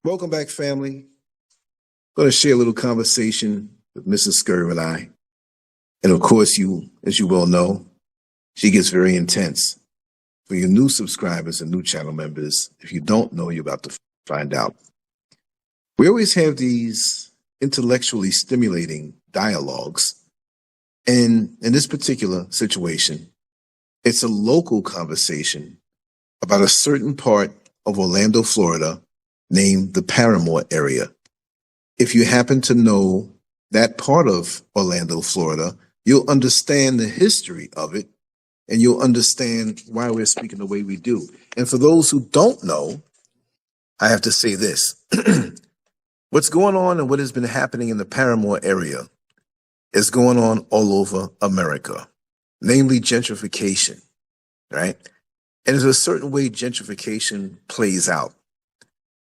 Welcome back, family. I'm going to share a little conversation with Mrs. SCURV and I. And of course, as you well know, she gets very intense. For your new subscribers and new channel members, if you don't know, you're about to find out. We always have these intellectually stimulating dialogues. And in this particular situation, it's a local conversation about a certain part of Orlando, Florida, named the Paramore area. If you happen to know that part of Orlando, Florida, you'll understand the history of it, and you'll understand why we're speaking the way we do. And for those who don't know, I have to say this. What's going on and what has been happening in the Paramore area is going on all over America, namely gentrification, right? And there's a certain way gentrification plays out.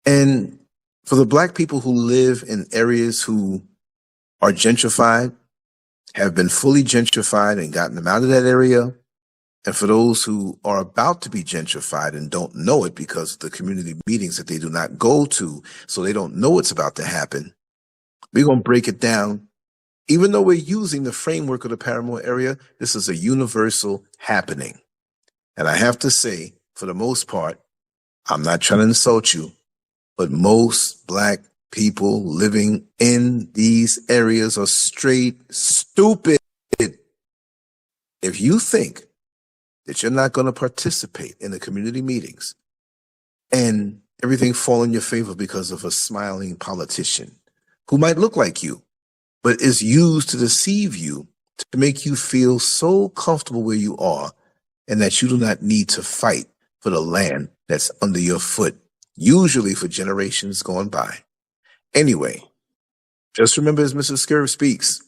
And for the Black people who live in areas who are gentrified, have been fully gentrified and gotten them out of that area, and for those who are about to be gentrified and don't know it because of the community meetings that they do not go to, so they don't know what's about to happen, we're going to break it down. Even though we're using the framework of the Paramore area, this is a universal happening. And I have to say, for the most part, I'm not trying to insult you, but most Black people living in these areas are straight stupid. If you think that you're not going to participate in the community meetings and everything fall in your favor because of a smiling politician who might look like you, but is used to deceive you to make you feel so comfortable where you are and that you do not need to fight for the land that's under your foot, usually for generations gone by. Anyway, just remember as Mrs. SCURV speaks,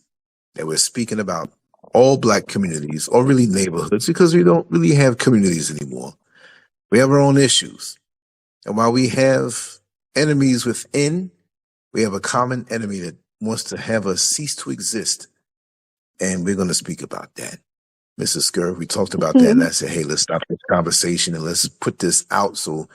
that we're speaking about all Black communities, or really neighborhoods, because we don't really have communities anymore. We have our own issues. And while we have enemies within, we have a common enemy that wants to have us cease to exist. And we're going to speak about that. Mrs. SCURV, we talked about that, and I said, hey, let's stop this conversation and let's put this out. So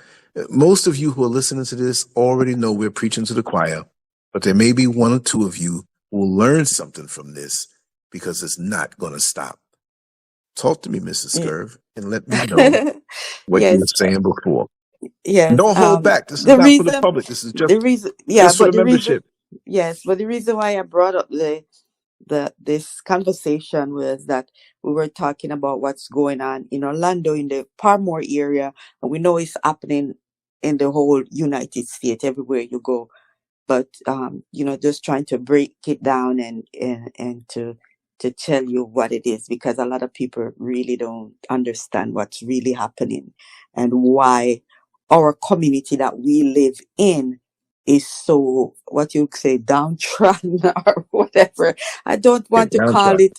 most of you who are listening to this already know we're preaching to the choir, but there may be one or two of you who will learn something from this because it's not going to stop. Talk to me, Mrs. SCURV, and let me know what you were saying before. Yes. Don't hold back. This is The not for the reason, public. This is the just reason, yeah, for but the the reason, membership. yes, but the reason why I brought up this conversation was that we were talking about what's going on in Orlando, in the Parmore area, and we know it's happening in the whole United States, everywhere you go. But just trying to break it down and to tell you what it is, because a lot of people really don't understand what's really happening and why our community that we live in is so, what you say, downtrodden or whatever. I don't want to call it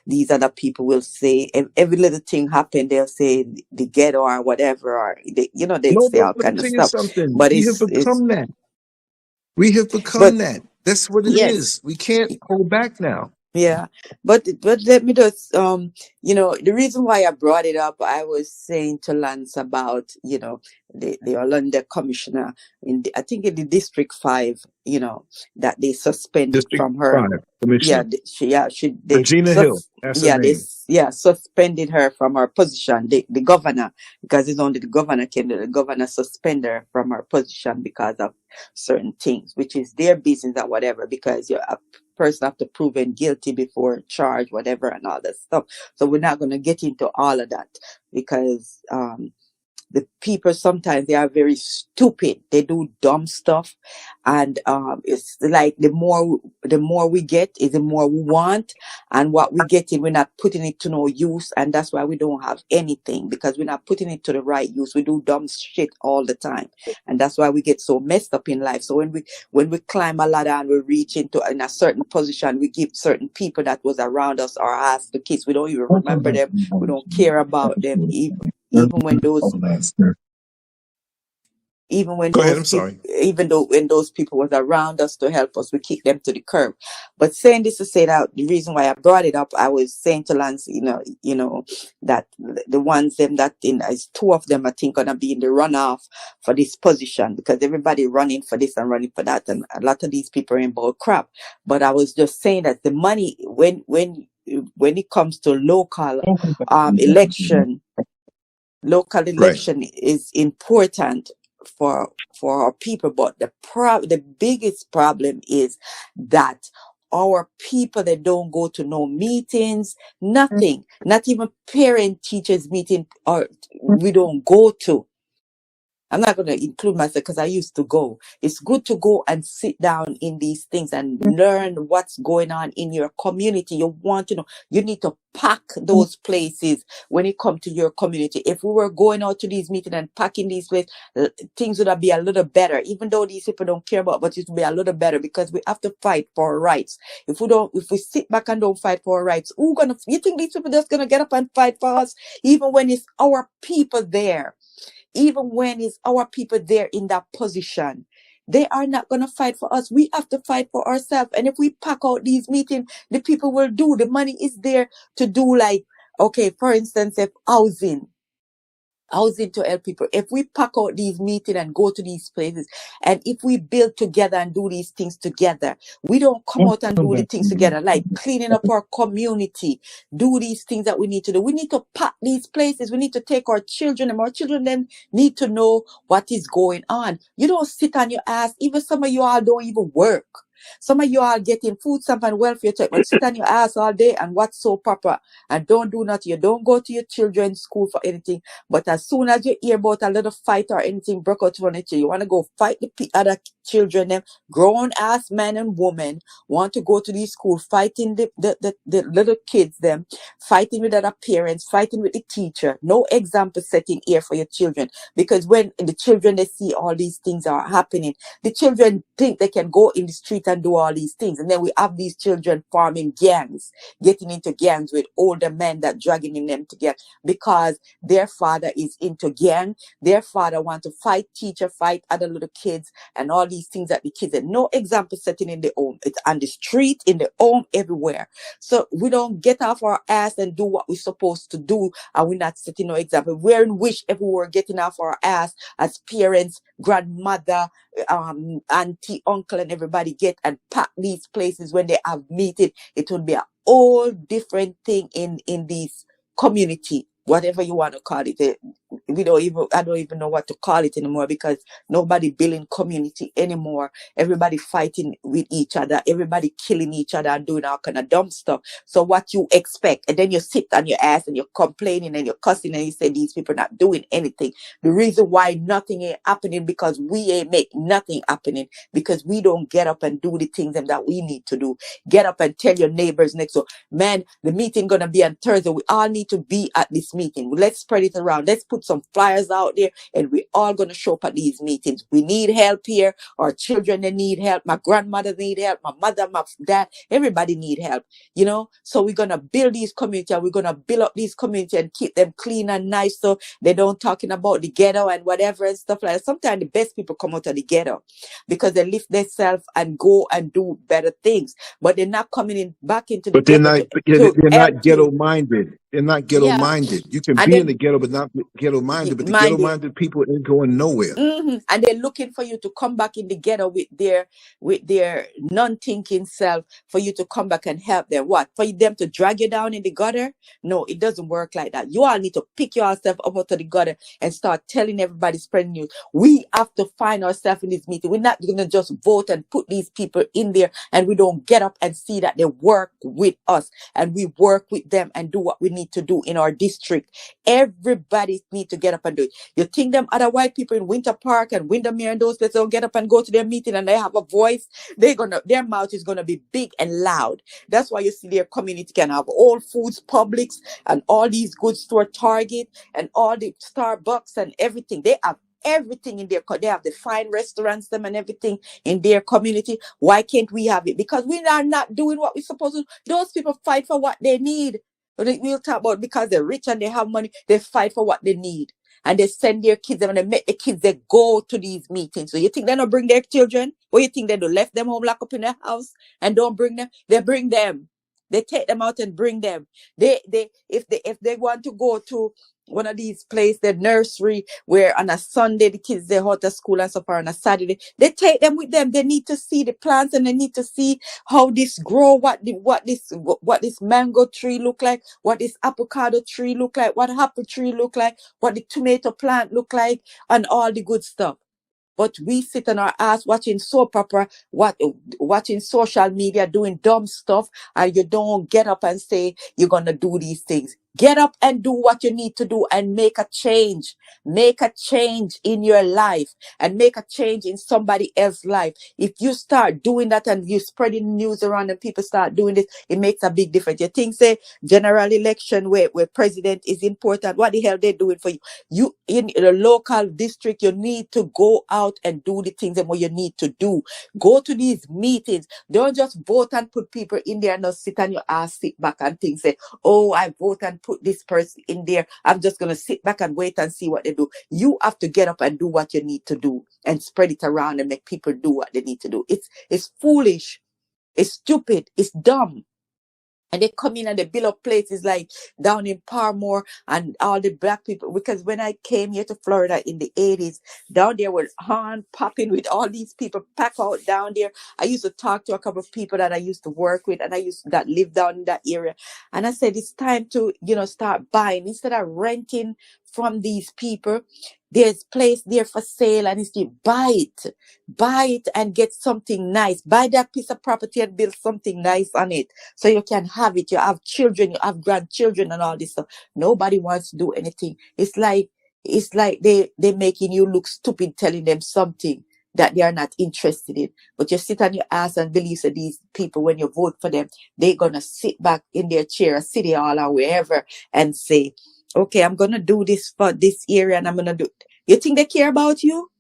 these other people will say, every little thing happen, they'll say the ghetto or whatever, or they No, say all but let kind me of tell you stuff. something. But We have it's become that. We have but become that. That's what it yes. is. We can't hold back now. Yeah, but let me just the reason why I brought it up, I was saying to Lance about the Orlando commissioner I think in the District 5, that they suspended District from her. 5 Commissioner. They Regina Hill. That's her name. suspended her from her position. The governor, because it's only the governor can do. The governor suspend her from her position because of certain things, which is their business or whatever. Because you're a person have to proven guilty before charge, whatever, and all that stuff. So we're not going to get into all of that because the people sometimes they are very stupid. They do dumb stuff, and it's like the more we get is the more we want, and what we get in we're not putting it to no use, and that's why we don't have anything, because we're not putting it to the right use. We do dumb shit all the time, and that's why we get so messed up in life. So when we climb a ladder and we reach into in a certain position, we give certain people that was around us our ass to kiss. We don't even remember them. We don't care about them. Even when those Even when Go ahead. those I'm people, sorry. even though when those people was around us to help us, we kicked them to the curb. But saying this to say that the reason why I brought it up, I was saying to Lance, that the ones them that is two of them I think gonna be in the runoff for this position, because everybody running for this and running for that, and a lot of these people are in bull crap. But I was just saying that the money when it comes to election local Right. election is important for our people, but the biggest problem is that our people, they don't go to no meetings, nothing, not even parent teachers meeting, or we don't go to. I'm not going to include myself because I used to go. It's good to go and sit down in these things and learn what's going on in your community. You want to know, you need to pack those places when it comes to your community. If we were going out to these meetings and packing these places, things would be a little better, even though these people don't care about, but it would be a little better, because we have to fight for our rights. If we sit back and don't fight for our rights, you think these people just going to get up and fight for us, even when it's our people there? Even when it's our people there in that position, they are not going to fight for us. We have to fight for ourselves. And if we pack out these meetings, the people will do. The money is there to do, like, okay, for instance, if housing to help people. If we pack out these meetings and go to these places, and if we build together and do these things together, we don't come out and do the things together, like cleaning up our community, do these things that we need to do. We need to pack these places. We need to take our children, and our children then need to know what is going on. You don't sit on your ass. Even some of you all don't even work. Some of you are getting food stamp and welfare check, but sit on your ass all day and what's so proper, and don't do nothing. You don't go to your children's school for anything. But as soon as you hear about a little fight or anything broke out on it, you want to go fight the other children, them grown ass men and women want to go to these schools, fighting the little kids, them fighting with other parents, fighting with the teacher. No example setting here for your children, because when the children, they see all these things are happening, the children think they can go in the street and do all these things. And then we have these children forming gangs, getting into gangs with older men that dragging them together because their father is into gang. Their father want to fight teacher, fight other little kids, and all these things that the kids have no example setting in the home. It's on the street, in the home, everywhere. So we don't get off our ass and do what we're supposed to do, and we're not setting no example. We're in wish if we were getting off our ass as parents, grandmother, auntie, uncle, and everybody get and pack these places when they have meeting, it would be a whole different thing in this community, whatever you want to call it. I don't even know what to call it anymore, because nobody building community anymore. Everybody fighting with each other, everybody killing each other and doing all kind of dumb stuff. So what you expect? And then you sit on your ass and you're complaining and you're cussing and you say these people not doing anything. The reason why nothing ain't happening, because we ain't make nothing happening, because we don't get up and do the things that we need to do. Get up and tell your neighbors next door, man, the meeting gonna be on Thursday. We all need to be at this meeting. Let's spread it around. Let's put some flyers out there, and we all gonna show up at these meetings. We need help here. Our children, they need help. My grandmother need help. My mother, my dad, everybody need help. So we're gonna build these community, and we're gonna build up these community and keep them clean and nice, so they don't talking about the ghetto and whatever and stuff like that. Sometimes the best people come out of the ghetto because they lift themselves and go and do better things, but they're not coming in back into the But they're ghetto not. to They're not help ghetto you. minded. They're not ghetto Yeah. minded. You can And be in the then ghetto, but not ghetto minded. But the ghetto mind it. minded people ain't going nowhere. And they're looking for you to come back in the ghetto with their non-thinking self, for you to come back and help them. What? For them to drag you down in the gutter? No, it doesn't work like that. You all need to pick yourself up out of the gutter and start telling everybody, spreading news. We have to find ourselves in this meeting. We're not going to just vote and put these people in there, and we don't get up and see that they work with us, and we work with them and do what we need to do in our district. Everybody needs to get up and do it. You think them other white people in Winter Park and Windermere and those places don't get up and go to their meeting and they have a voice? Their mouth is gonna be big and loud. That's why you see their community can have Whole Foods, Publix, and all these good store, Target, and all the Starbucks and everything. They have everything in their they have the fine restaurants, them and everything in their community. Why can't we have it? Because we are not doing what we're supposed to. Those people fight for what they need. We'll talk about, because they're rich and they have money, they fight for what they need. and they send their kids and they make the kids they go to these meetings. So you think they don't bring their children? Or you think they don't left them home locked up in their house and don't bring them? They bring them. They take them out and bring them. If they want to go to one of these places, the nursery, where on a Sunday the kids they out of school and so far, on a Saturday, they take them with them. They need to see the plants and they need to see how this grow, what this mango tree look like, what this avocado tree look like, what apple tree look like, what the tomato plant look like, and all the good stuff. But we sit on our ass watching soap opera, watching social media, doing dumb stuff, and you don't get up and say you're gonna do these things. Get up and do what you need to do and make a change. Make a change in your life and make a change in somebody else's life. If you start doing that and you spreading news around and people start doing this, it makes a big difference. You think say general election where president is important, what the hell they doing for you? You in the local district, you need to go out and do the things that what you need to do. Go to these meetings. Don't just vote and put people in there and not sit on your ass, sit back and think, say, oh, I vote and put this person in there. I'm just going to sit back and wait and see what they do. You have to get up and do what you need to do and spread it around and make people do what they need to do. It's foolish. It's stupid. It's dumb. And they come in and they build up places like down in Parmore and all the black people. Because when I came here to Florida in the 80s, down there were on popping with all these people pack out down there. I used to talk to a couple of people that I used to work with and that lived down in that area. And I said, it's time to, start buying instead of renting from these people. There's place there for sale and it's buy it and get something nice. Buy that piece of property and build something nice on it so you can have it. You have children, you have grandchildren and all this stuff. Nobody wants to do anything. It's like they're making you look stupid, telling them something that they are not interested in. But you sit on your ass and believe that these people, when you vote for them, they're gonna sit back in their chair, city hall or wherever, and say, okay, I'm going to do this for this area and I'm going to do it. You think they care about you?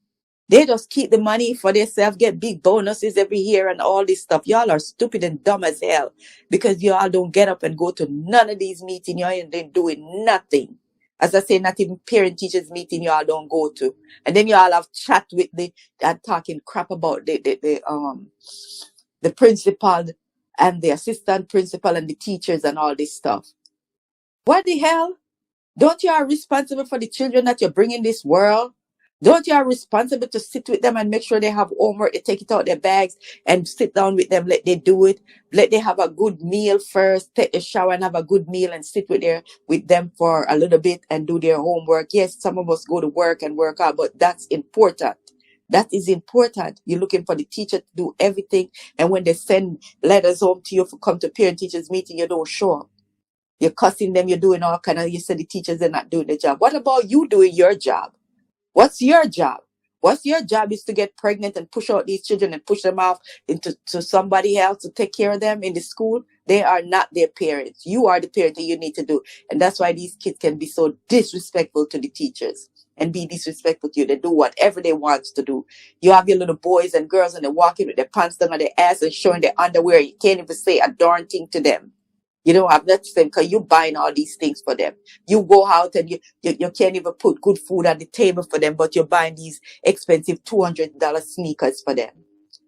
They just keep the money for themselves, get big bonuses every year and all this stuff. Y'all are stupid and dumb as hell because y'all don't get up and go to none of these meetings. Y'all ain't doing nothing. As I say, not even parent-teachers meeting y'all don't go to. And then y'all have chat with and talking crap about the principal and the assistant principal and the teachers and all this stuff. What the hell? Don't you are responsible for the children that you're bringing this world? Don't you are responsible to sit with them and make sure they have homework, they take it out their bags and sit down with them, let they do it. Let they have a good meal first, take a shower and have a good meal and sit with them for a little bit and do their homework. Yes, some of us go to work and work out, but that's important. That is important. You're looking for the teacher to do everything. And when they send letters home to you for come to parent-teachers meeting, you don't show up. You're cussing them, you're doing all kind of, you said the teachers are not doing the job. What about you doing your job? What's your job? What's your job is to get pregnant and push out these children and push them off to somebody else to take care of them in the school? They are not their parents. You are the parent that you need to do. And that's why these kids can be so disrespectful to the teachers and be disrespectful to you. They do whatever they want to do. You have your little boys and girls and they're walking with their pants down on their ass and showing their underwear. You can't even say a darn thing to them. You don't have that thing because you're buying all these things for them. You go out and you can't even put good food on the table for them, but you're buying these expensive $200 sneakers for them.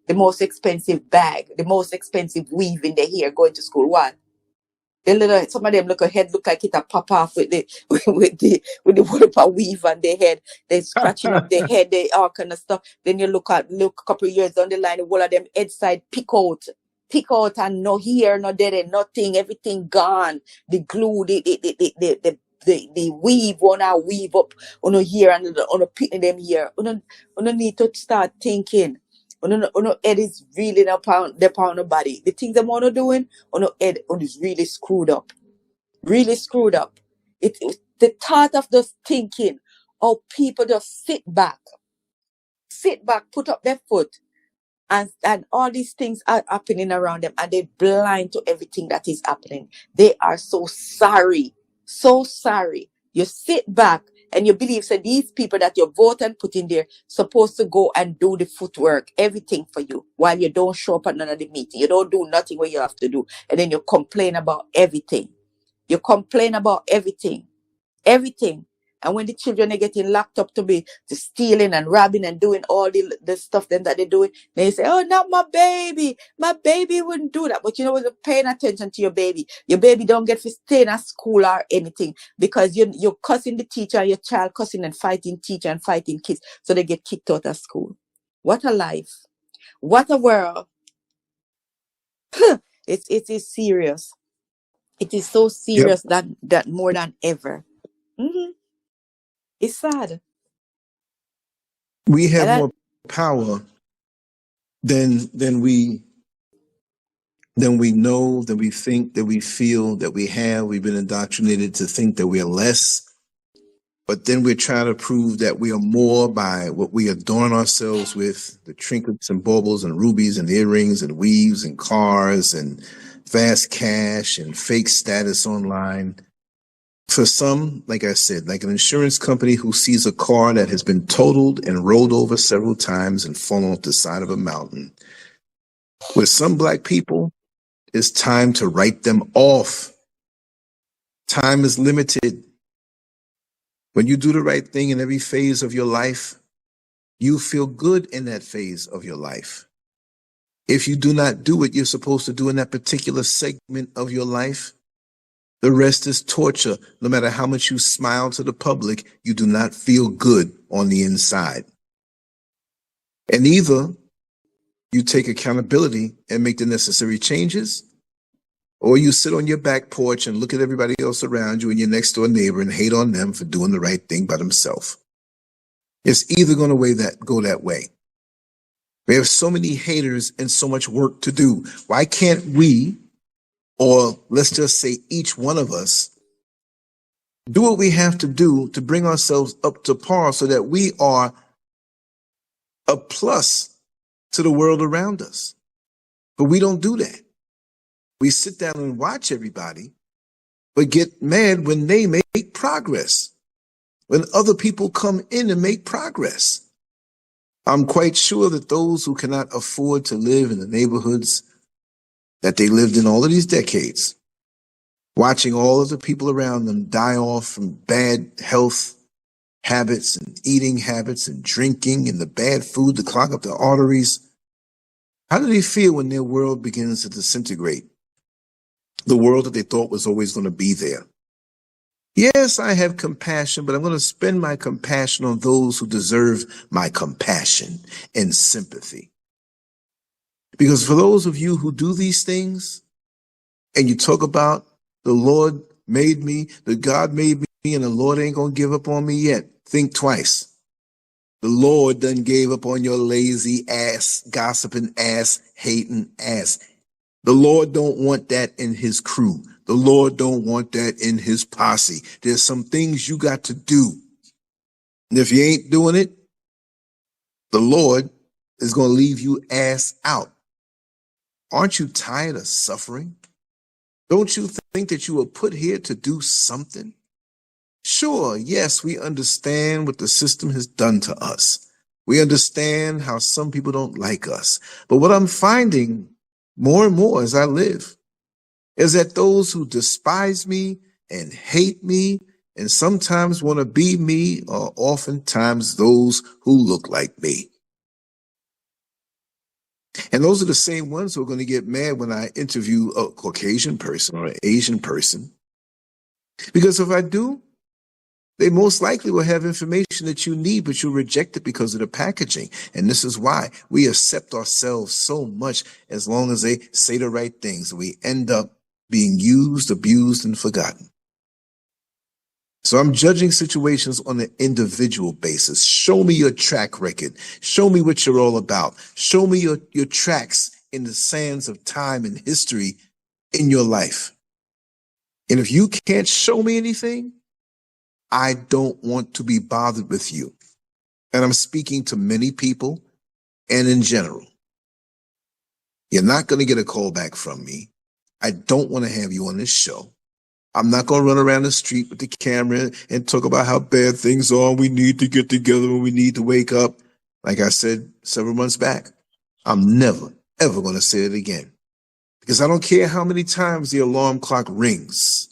The most expensive bag, the most expensive weave in their hair going to school. What? Some of them look like it a pop off with the whatever weave on their head. They scratching up their head, they all kind of stuff. Then you look a couple of years down the line, all of them head side pick out and no here, no there, nothing, everything gone. The glue, the weave, wanna weave up on here and on picking them here. On need to start thinking. On head is really upon the body. The things I'm wanna doing on head is really screwed up. Really screwed up. It the thought of just thinking, how people just sit back, put up their foot. And all these things are happening around them and they're blind to everything that is happening. They are so sorry. So sorry. You sit back and you believe that these people that you vote and put in there supposed to go and do the footwork, everything for you, while you don't show up at none of the meeting. You don't do nothing what you have to do. And then you complain about everything. You complain about everything. Everything. And when the children are getting locked up to stealing and robbing and doing all the stuff then that they're doing, they say, oh, not my baby. My baby wouldn't do that. But you know what? You're paying attention to your baby. Your baby don't get to stay in a school or anything because you're cussing the teacher, your child cussing and fighting teacher and fighting kids. So they get kicked out of school. What a life. What a world. It is serious. It is so Yep. serious that more than ever. It's sad. We have And more power than we know, that we think, that we feel, that we have. We've been indoctrinated to think that we are less. But then we're trying to prove that we are more by what we adorn ourselves with, the trinkets and baubles and rubies and earrings and weaves and cars and fast cash and fake status online. For some, like I said, like an insurance company who sees a car that has been totaled and rolled over several times and fallen off the side of a mountain. With some black people, it's time to write them off. Time is limited. When you do the right thing in every phase of your life, you feel good in that phase of your life. If you do not do what you're supposed to do in that particular segment of your life, the rest is torture. No matter how much you smile to the public, you do not feel good on the inside. And either you take accountability and make the necessary changes, or you sit on your back porch and look at everybody else around you and your next door neighbor and hate on them for doing the right thing by themselves. It's either going to go that way. We have so many haters and so much work to do. Why can't we, or let's just say each one of us, do what we have to do to bring ourselves up to par so that we are a plus to the world around us? But we don't do that. We sit down and watch everybody, but get mad when they make progress, when other people come in and make progress. I'm quite sure that those who cannot afford to live in the neighborhoods that they lived in all of these decades, watching all of the people around them die off from bad health habits and eating habits and drinking and the bad food to clog up their arteries, how do they feel when their world begins to disintegrate? The world that they thought was always going to be there. Yes, I have compassion, but I'm going to spend my compassion on those who deserve my compassion and sympathy. Because for those of you who do these things, and you talk about the Lord made me, the God made me, and the Lord ain't going to give up on me yet, think twice. The Lord done gave up on your lazy ass, gossiping ass, hating ass. The Lord don't want that in his crew. The Lord don't want that in his posse. There's some things you got to do. And if you ain't doing it, the Lord is going to leave you ass out. Aren't you tired of suffering? Don't you think that you were put here to do something? Sure, yes, we understand what the system has done to us. We understand how some people don't like us. But what I'm finding more and more as I live is that those who despise me and hate me and sometimes want to be me are oftentimes those who look like me. And those are the same ones who are going to get mad when I interview a Caucasian person or an Asian person. Because if I do, they most likely will have information that you need, but you'll reject it because of the packaging. And this is why we accept ourselves so much as long as they say the right things. We end up being used, abused, and forgotten. So I'm judging situations on an individual basis. Show me your track record. Show me what you're all about. Show me your tracks in the sands of time and history in your life. And if you can't show me anything, I don't want to be bothered with you. And I'm speaking to many people and in general. You're not going to get a call back from me. I don't want to have you on this show. I'm not going to run around the street with the camera and talk about how bad things are. We need to get together and we need to wake up. Like I said several months back, I'm never, ever going to say it again. Because I don't care how many times the alarm clock rings.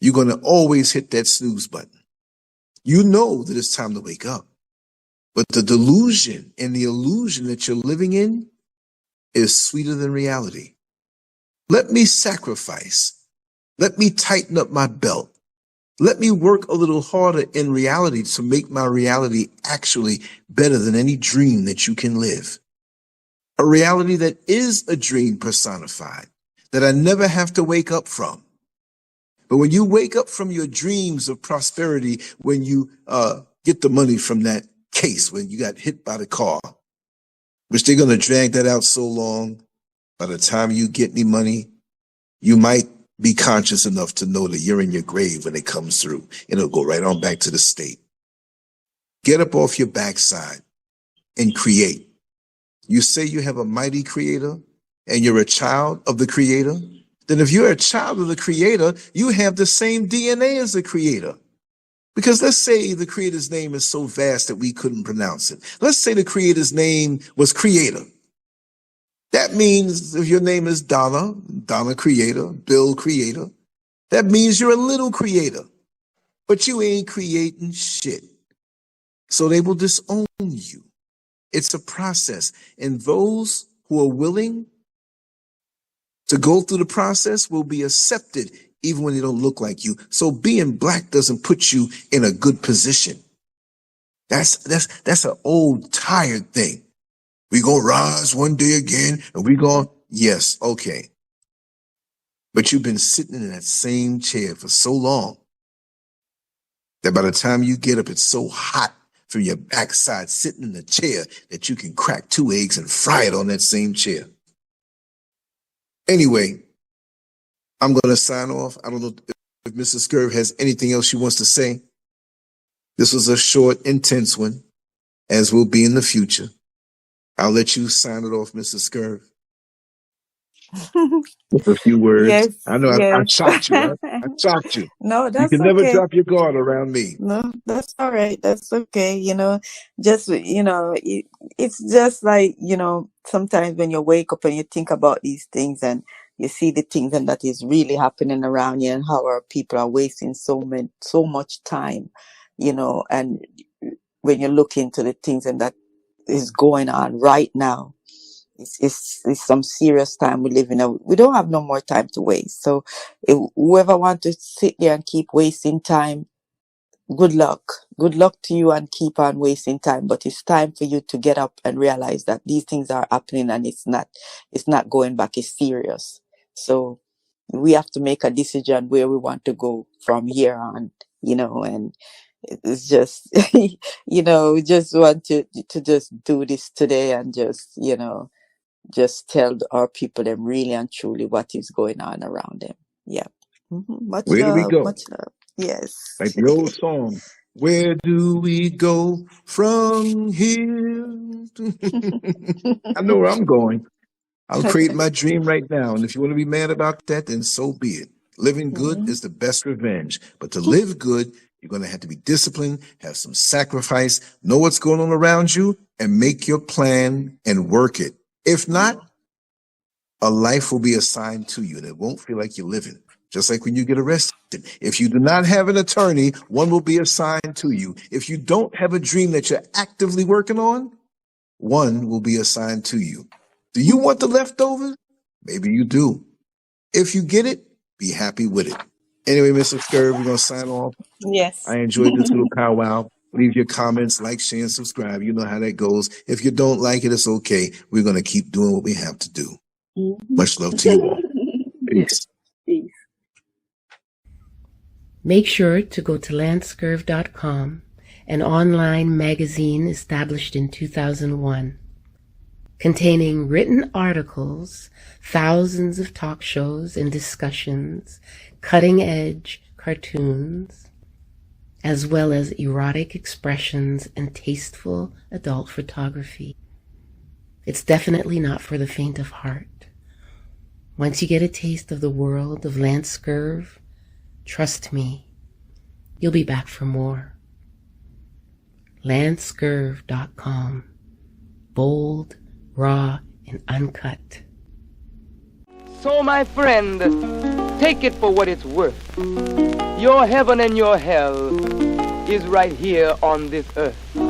You're going to always hit that snooze button. You know that it's time to wake up. But the delusion and the illusion that you're living in is sweeter than reality. Let me sacrifice. Let me tighten up my belt. Let me work a little harder in reality to make my reality actually better than any dream that you can live. A reality that is a dream personified, that I never have to wake up from. But when you wake up from your dreams of prosperity, when you get the money from that case, when you got hit by the car, which they're going to drag that out so long, by the time you get any money, you might be conscious enough to know that you're in your grave when it comes through, and it'll go right on back to the state. Get up off your backside and create. You say you have a mighty creator and you're a child of the creator. Then if you're a child of the creator, you have the same DNA as the creator. Because let's say the creator's name is so vast that we couldn't pronounce it. Let's say the creator's name was creator. That means if your name is Donna, Donna creator, Bill creator, that means you're a little creator, but you ain't creating shit. So they will disown you. It's a process. And those who are willing to go through the process will be accepted even when they don't look like you. So being black doesn't put you in a good position. That's an old, tired thing. We gonna rise one day again and we gonna, yes, okay. But you've been sitting in that same chair for so long that by the time you get up, it's so hot from your backside sitting in the chair that you can crack 2 eggs and fry it on that same chair. Anyway, I'm going to sign off. I don't know if Mrs. SCURV has anything else she wants to say. This was a short, intense one, as will be in the future. I'll let you sign it off, Mrs. SCURV. With a few words. Yes, I know yes. I shocked you. I shocked you. No, You that's can never okay. drop your guard around me. No, that's all right. That's okay. Just, it's just like, sometimes when you wake up and you think about these things and you see the things and that is really happening around you and how our people are wasting so much time, and when you look into the things and that is going on right now, it's some serious time we live in. We don't have no more time to waste. So whoever wants to sit there and keep wasting time, good luck. Good luck to you and keep on wasting time. But it's time for you to get up and realize that these things are happening and it's not going back. It's serious. So we have to make a decision where we want to go from here on, and it's just, we just want to just do this today and just tell our people them really and truly what is going on around them. Yeah. Much Where do we love, go? much love. Yes. Like the old song, where do we go from here? I know where I'm going. I'll create my dream right now. And if you want to be mad about that, then so be it. Living good is the best revenge. But to live good, you're going to have to be disciplined, have some sacrifice, know what's going on around you, and make your plan and work it. If not, a life will be assigned to you and it won't feel like you're living. Just like when you get arrested. If you do not have an attorney, one will be assigned to you. If you don't have a dream that you're actively working on, one will be assigned to you. Do you want the leftovers? Maybe you do. If you get it, be happy with it. Anyway, Mr. SCURV, we're going to sign off. Yes. I enjoyed this little powwow. Leave your comments, like, share, and subscribe. You know how that goes. If you don't like it, it's okay. We're going to keep doing what we have to do. Much love to you all. Peace. Peace. Make sure to go to LANCESCURV.com, an online magazine established in 2001, containing written articles, thousands of talk shows and discussions, cutting-edge cartoons, as well as erotic expressions and tasteful adult photography. It's definitely not for the faint of heart. Once you get a taste of the world of LANCESCURV, trust me, you'll be back for more. LANCESCURV.com. Bold, raw, and uncut. So, my friend, take it for what it's worth. Your heaven and your hell is right here on this earth.